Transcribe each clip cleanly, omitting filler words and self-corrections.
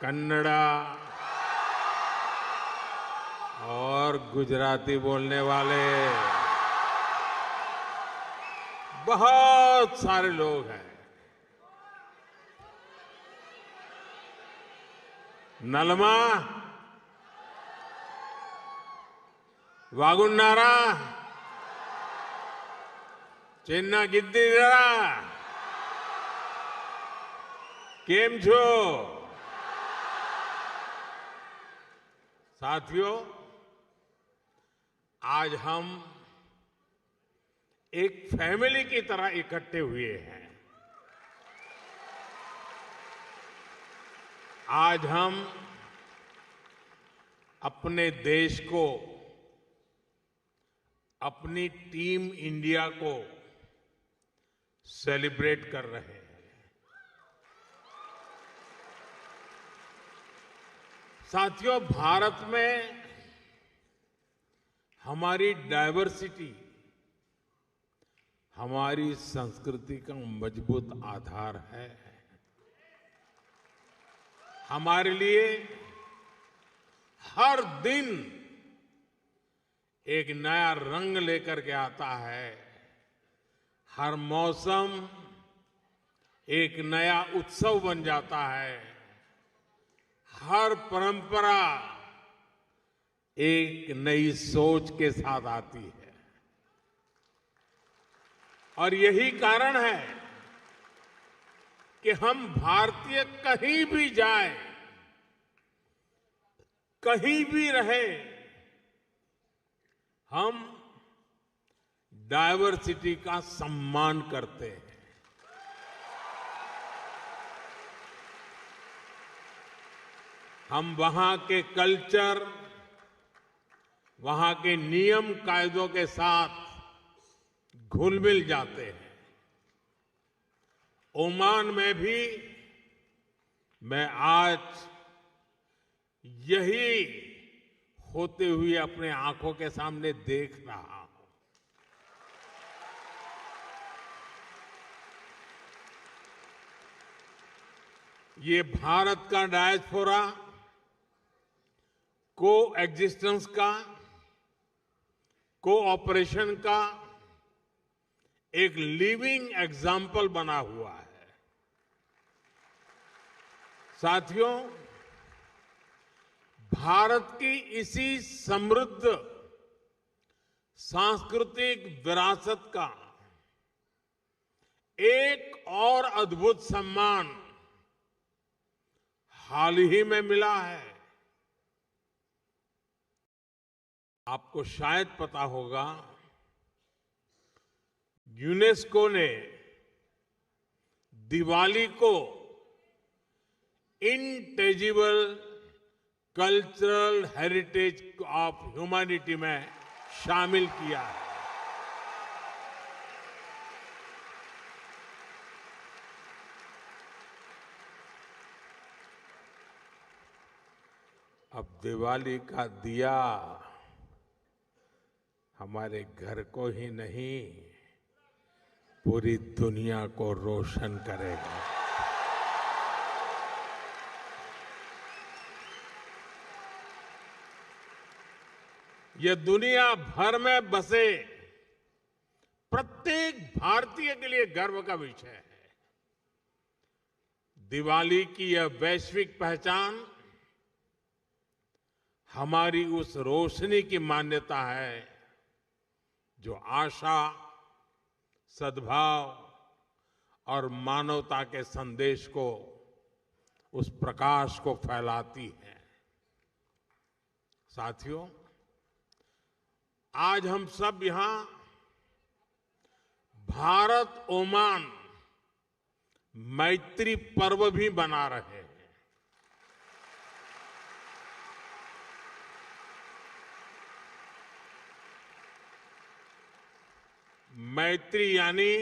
कन्नड़ा और गुजराती बोलने वाले बहुत सारे लोग हैं। नलमा, वागुन्नारा, चेन्ना गिद्दीरा, केम छो? साथियों, आज हम एक फैमिली की तरह इकट्ठे हुए हैं। आज हम अपने देश को, अपनी टीम इंडिया को सेलिब्रेट कर रहे हैं। साथियों, भारत में हमारी डायवर्सिटी हमारी संस्कृति का मजबूत आधार है। हमारे लिए हर दिन एक नया रंग लेकर के आता है। हर मौसम एक नया उत्सव बन जाता है। हर परंपरा एक नई सोच के साथ आती है। और यही कारण है कि हम भारतीय कहीं भी जाएं, कहीं भी रहे, हम डायवर्सिटी का सम्मान करते हैं। हम वहां के कल्चर, वहां के नियम कायदों के साथ घुल मिल जाते हैं। ओमान में भी मैं आज यही होते हुए अपने आंखों के सामने देख रहा हूं। ये भारत का डायस्पोरा को एग्जिस्टेंस का, कोऑपरेशन का एक लिविंग एग्जाम्पल बना हुआ है। साथियों, भारत की इसी समृद्ध सांस्कृतिक विरासत का एक और अद्भुत सम्मान हाल ही में मिला है। आपको शायद पता होगा, यूनेस्को ने दिवाली को इंटेजिबल कल्चरल हेरिटेज ऑफ ह्यूमैनिटी में शामिल किया है। अब दिवाली का दिया हमारे घर को ही नहीं, पूरी दुनिया को रोशन करेगा। यह दुनिया भर में बसे प्रत्येक भारतीय के लिए गर्व का विषय है। दिवाली की यह वैश्विक पहचान हमारी उस रोशनी की मान्यता है जो आशा, सद्भाव और मानवता के संदेश को, उस प्रकाश को फैलाती है। साथियों, आज हम सब यहां भारत ओमान मैत्री पर्व भी मना रहे हैं। मैत्री यानी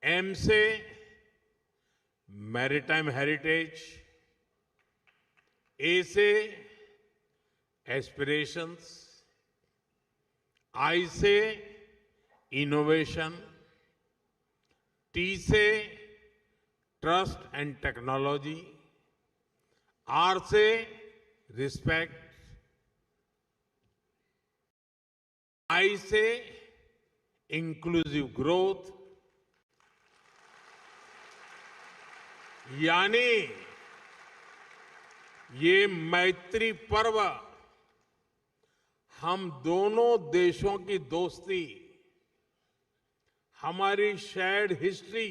एम से मैरीटाइम हेरिटेज, ए से एस्पिरेशंस, आई से इनोवेशन, टी से ट्रस्ट एंड टेक्नोलॉजी, आर से रिस्पेक्ट, आई से इंक्लूसिव ग्रोथ, यानी ये मैत्री पर्व हम दोनों देशों की दोस्ती, हमारी शेयर्ड हिस्ट्री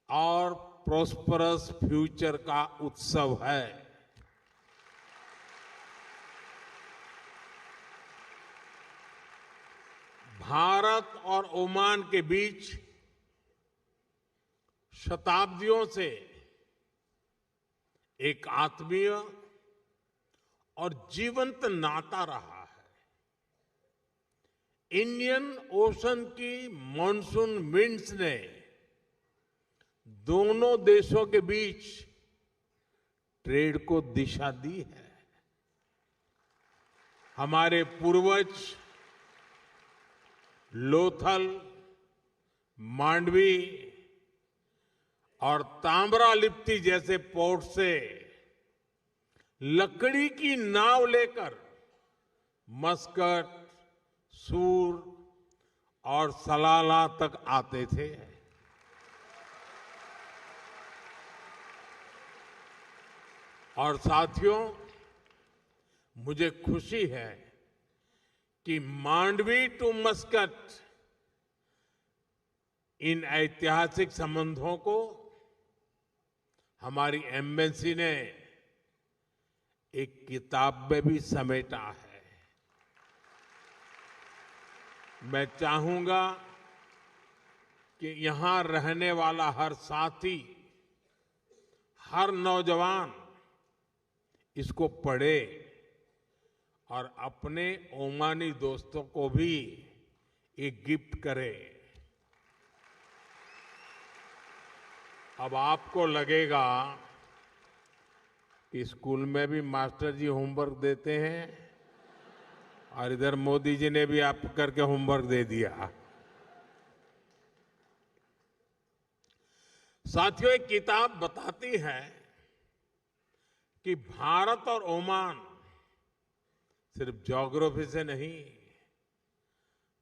और प्रॉस्परस फ्यूचर का उत्सव है। भारत और ओमान के बीच शताब्दियों से एक आत्मीय और जीवंत नाता रहा है। इंडियन ओशन की मॉनसून विंड्स ने दोनों देशों के बीच ट्रेड को दिशा दी है। हमारे पूर्वज लोथल, मांडवी और ताम्रालिप्ति जैसे पोर्ट से लकड़ी की नाव लेकर मस्कट, सूर और सलाला तक आते थे। और साथियों, मुझे खुशी है कि मांडवी टू मस्कट इन ऐतिहासिक संबंधों को हमारी एम्बेसी ने एक किताब में भी समेटा है। मैं चाहूंगा कि यहां रहने वाला हर साथी, हर नौजवान इसको पढ़े और अपने ओमानी दोस्तों को भी एक गिफ्ट करे। अब आपको लगेगा कि स्कूल में भी मास्टर जी होमवर्क देते हैं और इधर मोदी जी ने भी आप करके होमवर्क दे दिया। साथियों, एक किताब बताती है कि भारत और ओमान सिर्फ ज्योग्राफी से नहीं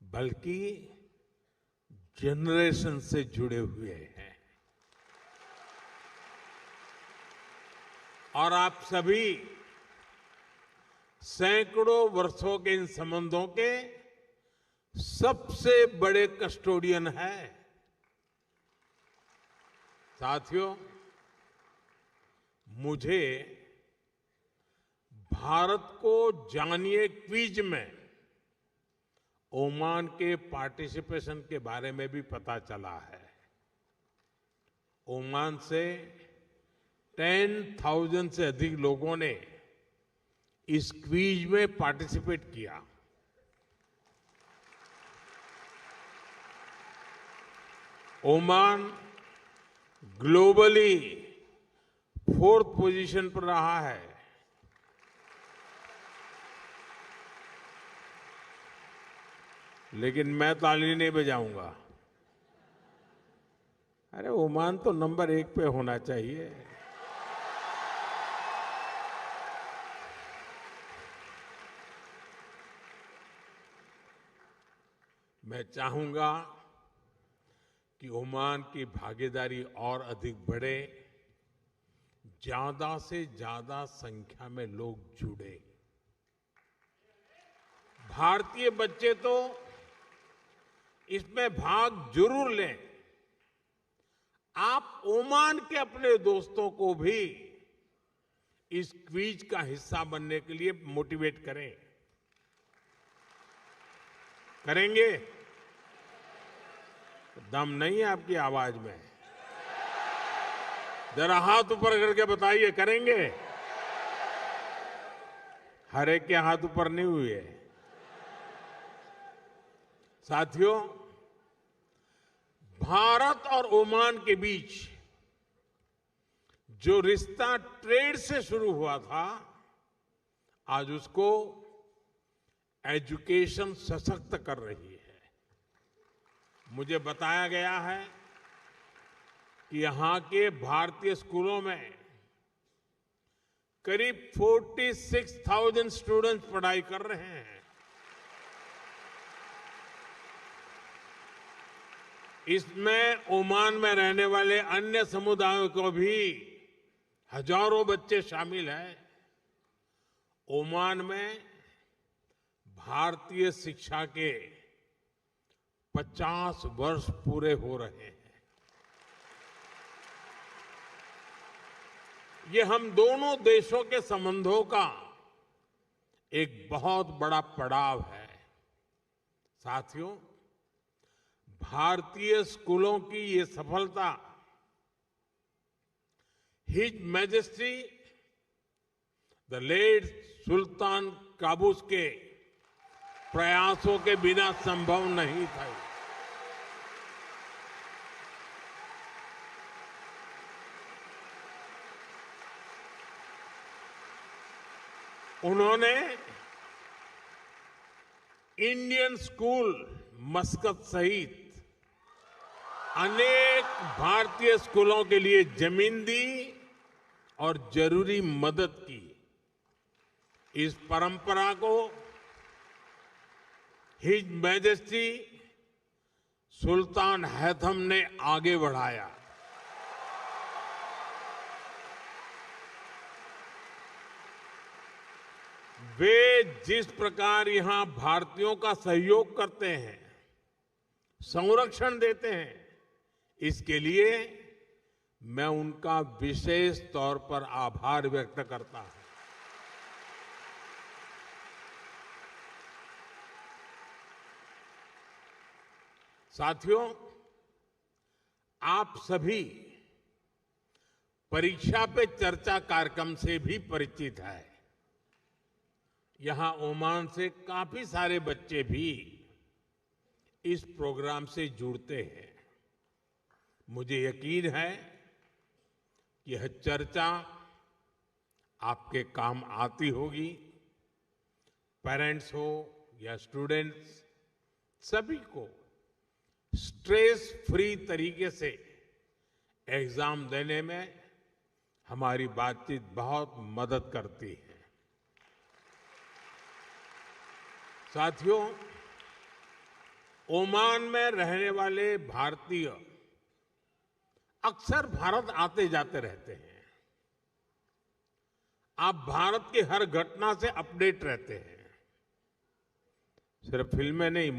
बल्कि जनरेशन से जुड़े हुए हैं। और आप सभी सैकड़ों वर्षों के इन संबंधों के सबसे बड़े कस्टोडियन हैं। साथियों, मुझे भारत को जानिए क्विज में ओमान के पार्टिसिपेशन के बारे में भी पता चला है। ओमान से 10,000 से अधिक लोगों ने इस क्विज में पार्टिसिपेट किया। ओमान ग्लोबली 4th पोजीशन पर रहा है। लेकिन मैं ताली नहीं बजाऊंगा। अरे ओमान तो नंबर 1 पे होना चाहिए। मैं चाहूंगा कि ओमान की भागीदारी और अधिक बढ़े, ज्यादा से ज्यादा संख्या में लोग जुड़े। भारतीय बच्चे तो इसमें भाग जरूर लें। आप ओमान के अपने दोस्तों को भी इस क्विज का हिस्सा बनने के लिए मोटिवेट करें। करेंगे? दम नहीं है आपकी आवाज में? जरा हाथ ऊपर करके बताइए, करेंगे? हर एक के हाथ ऊपर नहीं हुए। साथियों, भारत और ओमान के बीच जो रिश्ता ट्रेड से शुरू हुआ था, आज उसको एजुकेशन सशक्त कर रही है। मुझे बताया गया है कि यहां के भारतीय स्कूलों में करीब 46,000 स्टूडेंट्स पढ़ाई कर रहे हैं। इसमें ओमान में रहने वाले अन्य समुदायों को भी हजारों बच्चे शामिल हैं। ओमान में भारतीय शिक्षा के 50 वर्ष पूरे हो रहे हैं। ये हम दोनों देशों के संबंधों का एक बहुत बड़ा पड़ाव है। साथियों, भारतीय स्कूलों की ये सफलता his majesty the late sultan Qaboos के प्रयासों के बिना संभव नहीं था। उन्होंने इंडियन स्कूल मस्कत सहित अनेक भारतीय स्कूलों के लिए जमीन दी और जरूरी मदद की। इस परंपरा को हिज मैजेस्टी सुल्तान हैथम ने आगे बढ़ाया। वे जिस प्रकार यहां भारतीयों का सहयोग करते हैं, संरक्षण देते हैं, इसके लिए मैं उनका विशेष तौर पर आभार व्यक्त करता हूं। साथियों, आप सभी परीक्षा पे चर्चा कार्यक्रम से भी परिचित हैं। यहां ओमान से काफी सारे बच्चे भी इस प्रोग्राम से जुड़ते हैं। मुझे यकीन है कि यह चर्चा आपके काम आती होगी। पेरेंट्स हो या स्टूडेंट्स, सभी को स्ट्रेस फ्री तरीके से एग्जाम देने में हमारी बातचीत बहुत मदद करती है। साथियों, ओमान में रहने वाले भारतीय अक्सर भारत आते जाते रहते हैं। आप भारत की हर घटना से अपडेट रहते हैं। सिर्फ फिल्में नहीं,